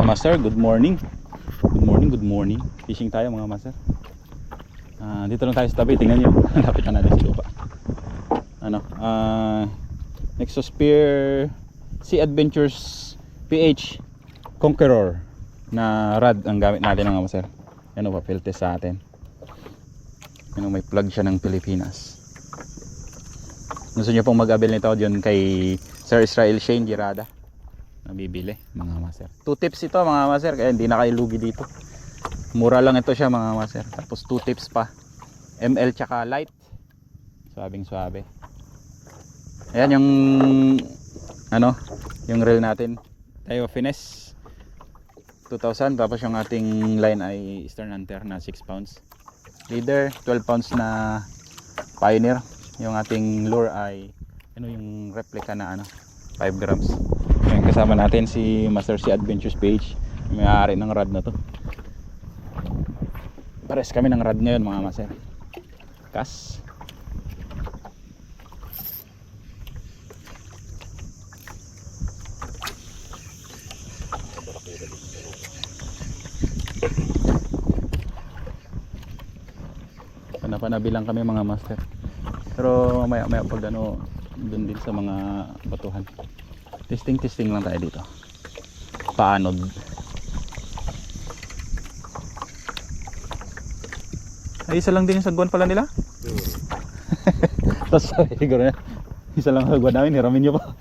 master, good morning. Good morning. Fishing tayo mga master. Dito lang tayo sa tabi, tingnan nyo. Lapitan natin si lupa. Nexus Spear Sea Adventures PH Conqueror na rod ang gamit natin mga master. Yan o, papel test sa atin. Yan o, may plug siya ng Pilipinas. Gusto nyo pong mag-avail nito dyan kay Sir Israel Shane Girada, nabibili mga master. 2 tips ito mga master, kaya hindi na kayo lugi dito. Mura lang ito siya mga master. Tapos 2 tips pa, ML tsaka light, swabing swabe. Ayan yung yung reel natin, tayo finesse 2000. Tapos yung ating line ay Eastern Hunter na 6 pounds. Leader 12 pounds na Pioneer. Yung ating lure ay yung replica na 5 grams. Ayan, kasama natin si Master Sea Adventures PH, may-ari ng rod na to. Pares kami ng rod ngayon mga master. Kas panabilang kami mga master. Pero maya pag dun din sa mga batuhan, testing lang tayo dito. Paanod. Ay, isa lang din yung sagwan pala nila. Tapos siguro na isa lang sagwan namin, hiramin nyo pa.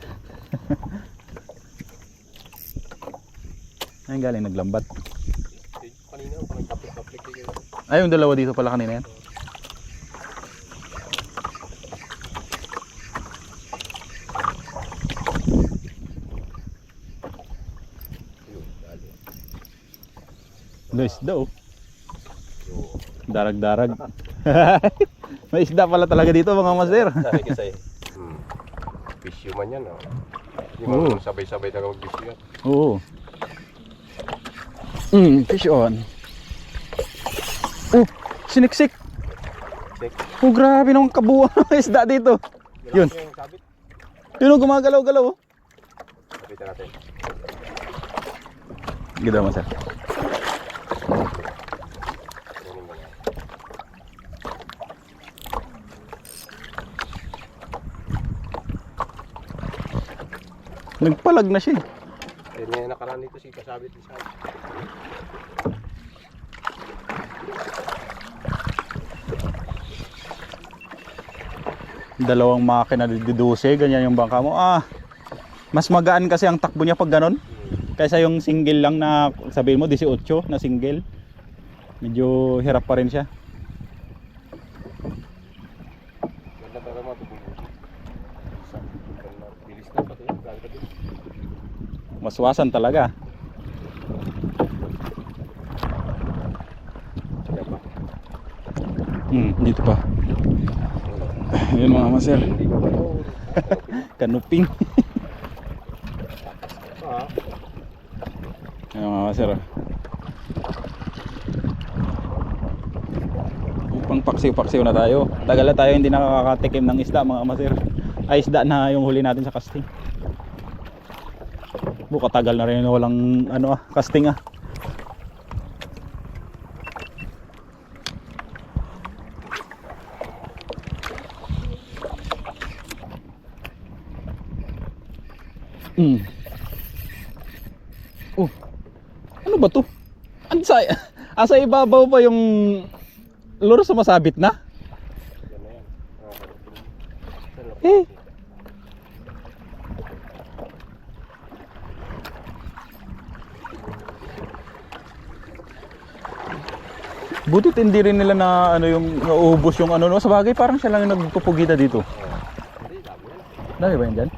Ayun galing naglambat. Ay, yung dalawa dito pala kanina yan. May isda oh. Darag-darag. May isda pala talaga dito mga master. Kasi bisyo man yan oh. Hindi mo sabay-sabay talaga mag-bisyo yan. Oo. Fish on. Oh, siniksik. Oh, grabe nung kabuuan ng isda dito. Yun. Yun, gumagalaw-galaw oh. Sabitan natin. Ganda master. Nagpalag na siya eh. May nakaraan dito si kasabit ni Sam. Dalawang makina diduse, ganyan yung bangka mo. Mas magaan kasi ang takbo niya pag ganon, kaysa yung single lang na sabihin mo 18 na single. Medyo hirap pa rin siya. Maswasan talaga. Dito pa. Ayun mga master. Kanuping. Ayun mga master. Pang paksiw-paksiw na tayo. Tagal na tayo hindi nakakatikim ng isda mga master. Ay, isda na yung huli natin sa casting. Katagal na rin walang casting Oh, ano ba to? Asa ibabaw pa yung lure, sumasabit na? Butit hindi rin nila na yung nauubos yung sa bagay parang siya lang yung nagpupugita dito. Dami ba yan dyan?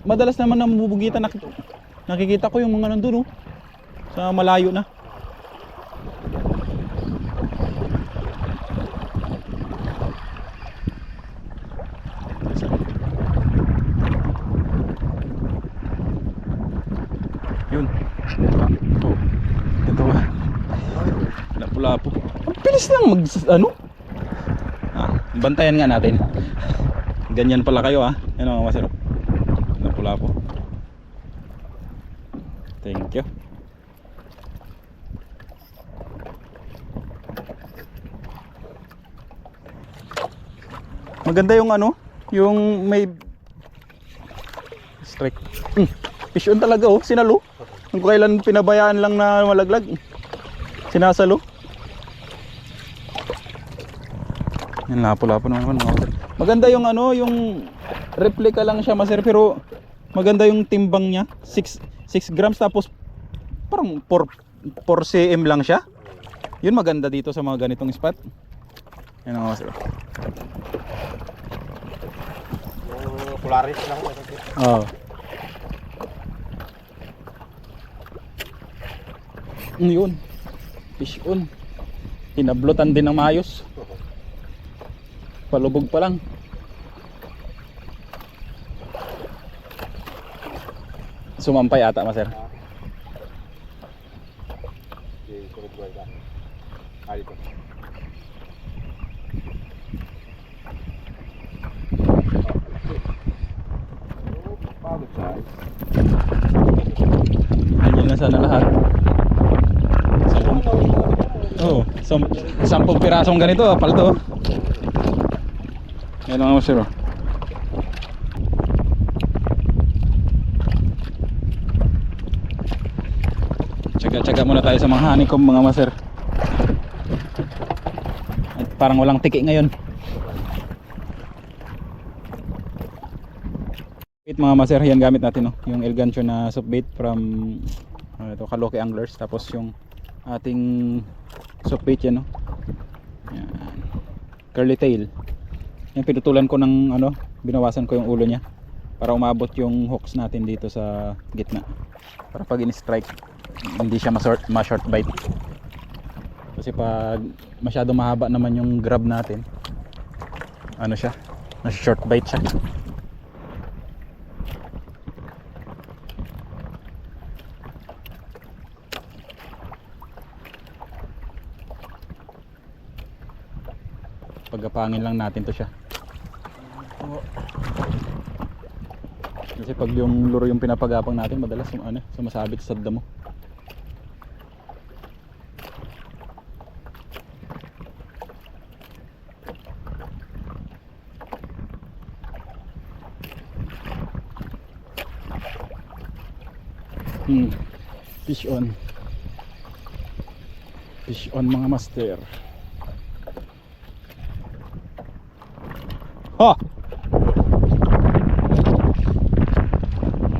Madalas naman namubugita, nakikita ko yung mga nandun sa malayo na. Yun. Oh, ito ba? Lapu-lapu. Ang bilis lang bantayan nga natin. Ganyan pala kayo Yan mga masarap. lapu-lapu. Thank you. Maganda yung ano, yung may strike. Fish on talaga oh, sinalo. Kung kailan pinabayaan lang na malaglag, sinasalo. Yan, lapo-lapo naman mga master. Maganda yung ano, yung replica lang siya master, pero maganda yung timbang niya. 6 grams tapos parang 4 cm lang siya. Yun maganda dito sa mga ganitong spot. Yan mga master. Yung Polaris lang. Oo. Yun. Fish on. Hinablutan din ng maayos. Palubog pa lang. Sumampay ata master. Okay, sunod buhay ka. Dito. Pagod size. Ganyan na sana lahat. 10 pirasong ganito palto. Yan lang master. Tsaga-tsaga muna tayo sa mga honeycomb mga master. At parang walang tiki ngayon. Bait mga master, yan gamit natin no. Yung El Gancho na soft bait from ito Kaloke Anglers, tapos yung ating soft bait yan no. Yan. Curly tail. Yan pinutulan ko ng ano, binawasan ko yung ulo niya para umabot yung hooks natin dito sa gitna. Para pag in-strike hindi siya ma-short bite. Kasi pag masyado mahaba naman yung grab natin, ano siya, na-short bite siya. Pagapangin lang natin to siya. Kasi pag yung luro yung pinapagapang natin, madalas sumasabit sa damo. Fish on. Fish on mga master. Ha!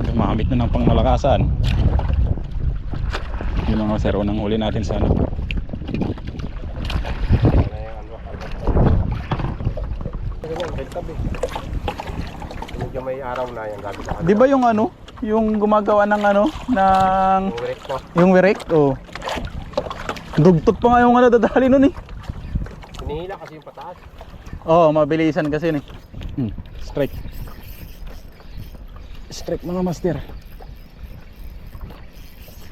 Gumamit na ng pangmalakasan. Yung mga master, unang huli natin sa ano. Medyo may araw na yung gamit na. Di ba yung ano? Yung gumagawa ng ano? Ng... Yung wirik ko. Yung wirik? Oh. Dugtot pa nga yung ano dadali nun eh. Hinihila kasi yung pataas. Oo, mabilisan kasi yun eh. Strike. Strike mga master.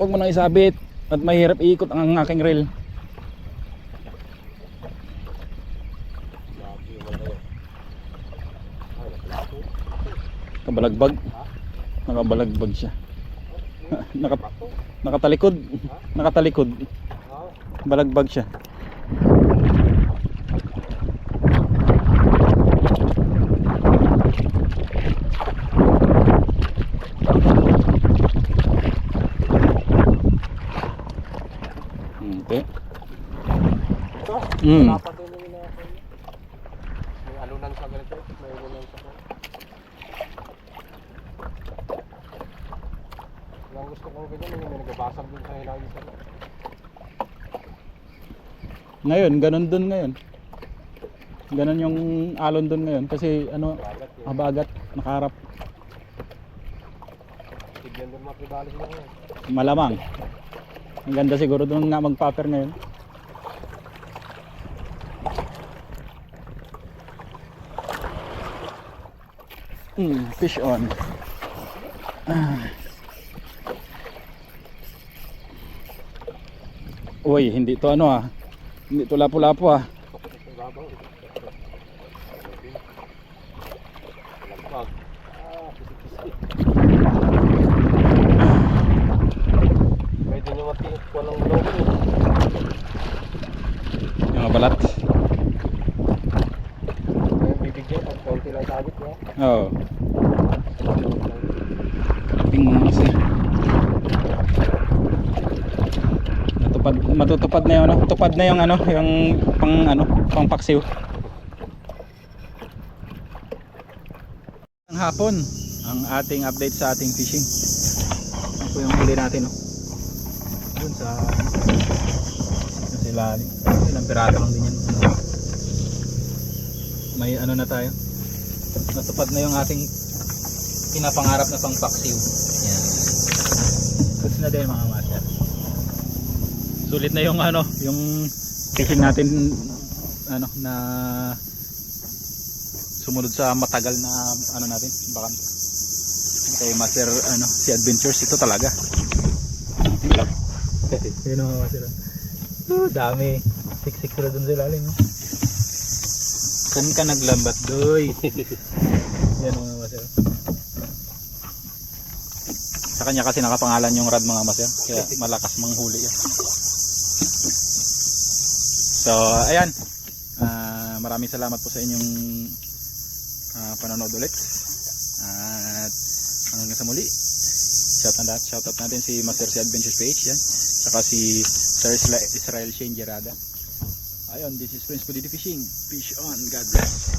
Huwag mo nang isabit at mahirap iikot ang aking reel. Kabalagbag. Nakabalagbag siya. Nakatalikod. Nakatalikod. Balagbag siya. Hindi. Dapat din yung may alunan sa ganito. May alunan sa ganito. Ang gusto kong ganyan, may nagabasag dun sa hilahin sa ganito. Ngayon, ganun dun ngayon. Ganun yung alon dun ngayon. Kasi ano, habagat, nakaharap. Tignan dun mapibalis na ngayon. Malamang. Ang ganda siguro dun nga mag-popper ngayon. Fish on. Uy, hindi to ano ah. Hindi to lapu-lapu ah. Lagbag. Kisik-kisik. balat. Yung bibigyan, pag konti lang sabit niya. Oo. Ping mga master. Matutupad na yung ano, tupad na yung ano, yung pang paksiw. Ang hapon, ang ating update sa ating fishing. Ito yung huli natin, no. Doon sa ilalim. Ilang pirato lang din yan. May ano na tayo. Natupad na yung ating pinapangarap na pang paksiw. Yan. Goods na din mga master. Sulit na yung ano, yung fishing natin ano na sumunod sa matagal na ano natin, bakan. Kay Master ano, si Adventures ito talaga. Yun ang master. Dami. Siksik sila dun sa ilalim. Saan ka naglambat, doy? Yan mga master. Sa kanya kasi nakapangalan yung rad mga master, kaya malakas manghuli yan. So, ayan. Maraming salamat po sa inyong panonood ulit. At hanggang sa muli. Shoutout natin si Master si Adventures PH yan. Saka si Sir Israel Shane Gerada. Ayun, this is Prince Pudidi Fishing. Fish on. God bless.